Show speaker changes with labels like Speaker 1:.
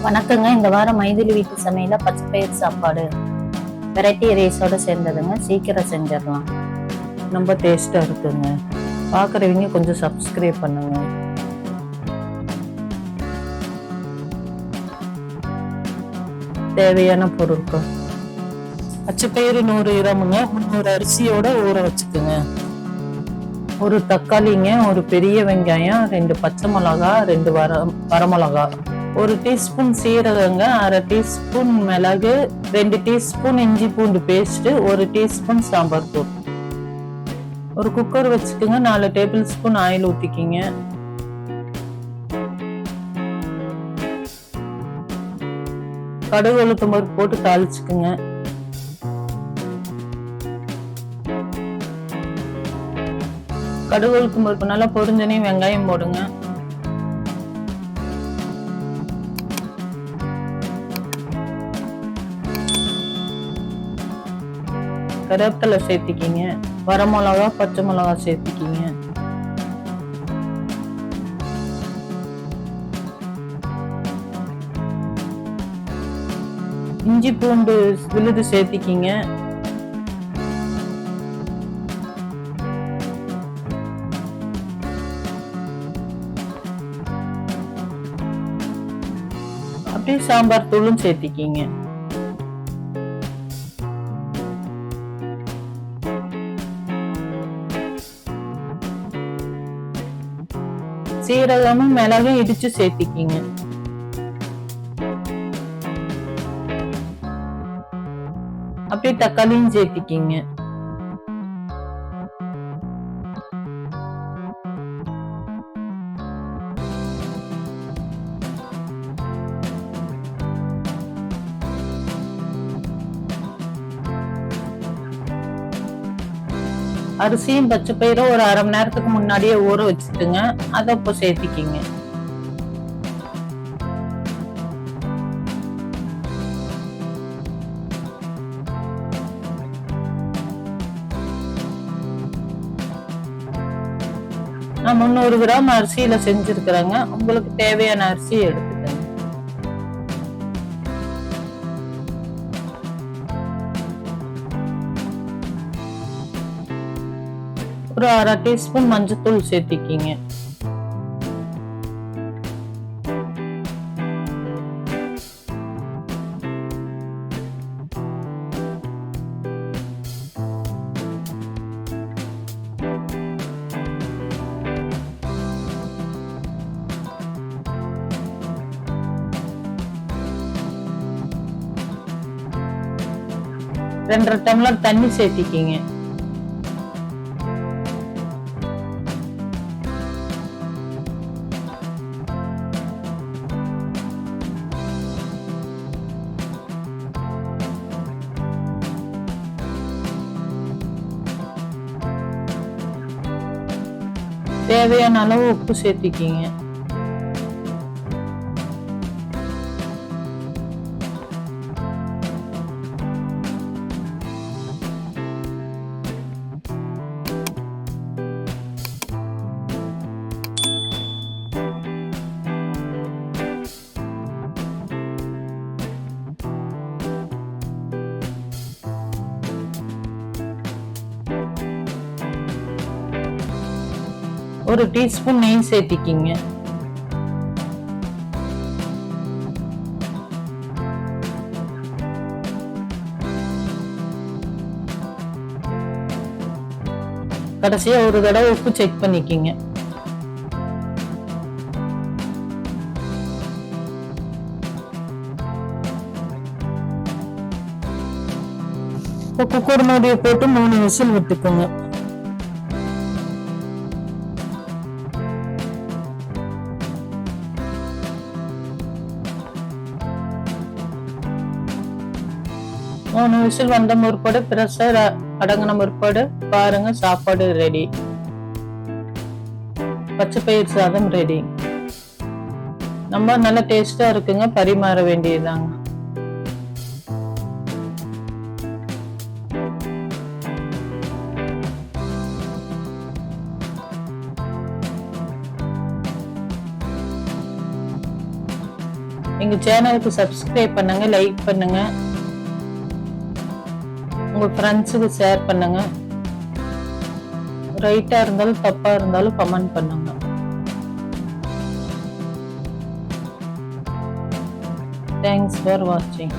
Speaker 1: வணக்கங்க. இந்த வாரம் மைதிலி வீட்டு சமையல பச்சைப்பயிறு சாப்பாடு வெரைட்டி ரைஸோட சேர்ந்ததுங்க. சீக்கிரம் செஞ்சிடலாம். ரொம்ப டேஸ்டா இருக்குங்க. பார்க்குறவங்க கொஞ்சம் சப்ஸ்கிரைப் பண்ணுங்க. தேவையான பொருட்கள்: பச்சைப்பயிறு 100 கிராமுங்க. 300 அரிசியோட ஊற வச்சுக்குங்க. ஒரு தக்காளிங்க, ஒரு பெரிய வெங்காயம், 2 பச்சை மிளகா, 2 வரமிளகா, 1 டீஸ்பூன் சீரகங்க, 1/2 டீஸ்பூன் மிளகு, 2 டீஸ்பூன் இஞ்சி பூண்டு பேஸ்ட், 1 டீஸ்பூன் சாம்பார் தூள். ஒரு குக்கர் வச்சுக்கோங்க. 4 டேபிள் ஸ்பூன் ஆயில் ஊற்றிக்கிங்க. கடுகு உளுத்தம் பருப்பு போட்டு தாளிச்சுக்குங்க. கடுகு உளுத்தம் பருப்பு நல்லா பொரிஞ்சனே வெங்காயம் போடுங்க. கருவேப்பிலை சேர்த்திக்கிங்க. வரமிளகா, பச்சை மிளகா சேர்த்திக்கிங்க. இஞ்சி பூண்டு விழுது சேர்த்திக்கிங்க. அப்படியே சாம்பார் தூளும் சேர்த்திக்கிங்க. சீரகமும் மிளகும் இடிச்சு சேர்த்திக்கிங்க. அப்படியே தக்காளியும் சேர்த்திக்கிங்க. அரிசியும் பச்சை பயிரும் ஒரு 1/2 மணி நேரத்துக்கு முன்னாடியே ஊற வச்சுட்டுங்க. அதை இப்போ சேர்த்திக்கிங்க. நான் 300 கிராம் அரிசியில செஞ்சிருக்கிறேங்க. உங்களுக்கு தேவையான அரிசியை எடுத்துக்கங்க. ஒரு 1/2 டீஸ்பூன் மஞ்சத்தூள் சேர்த்திக்கிங்க. ரெண்டரை டம்ளர் தண்ணி சேர்த்திக்கிங்க. தேவையான அளவு உப்பு சேர்த்திக்கிங்க. ஒரு டீஸ்பூன் நெய் சேர்த்திக்கிங்க. கடைசியா ஒரு தடவை உப்பு செக் பண்ணிக்கிங்க. குக்கர் மூடியை போட்டு 3 விசில் விட்டுக்குங்க. விசில் வந்த முற்பாடு பிரஷர் அடங்கின முற்பாடு பாருங்க, சாப்பாடு ரெடி. பச்சைப்பயிர் சாதம் ரெடி. நம்ம நல்ல டேஸ்டா இருக்குங்க. பரிமாற வேண்டியதுதாங்க. எங்க சேனலுக்கு சப்ஸ்கிரைப் பண்ணுங்க, லைக் பண்ணுங்க, உங்க ஃப்ரெண்ட்ஸுக்கு ஷேர் பண்ணுங்க. ரைட்டா இருந்தாலும் தப்பா இருந்தாலும் கமெண்ட் பண்ணுங்க. Thanks for watching.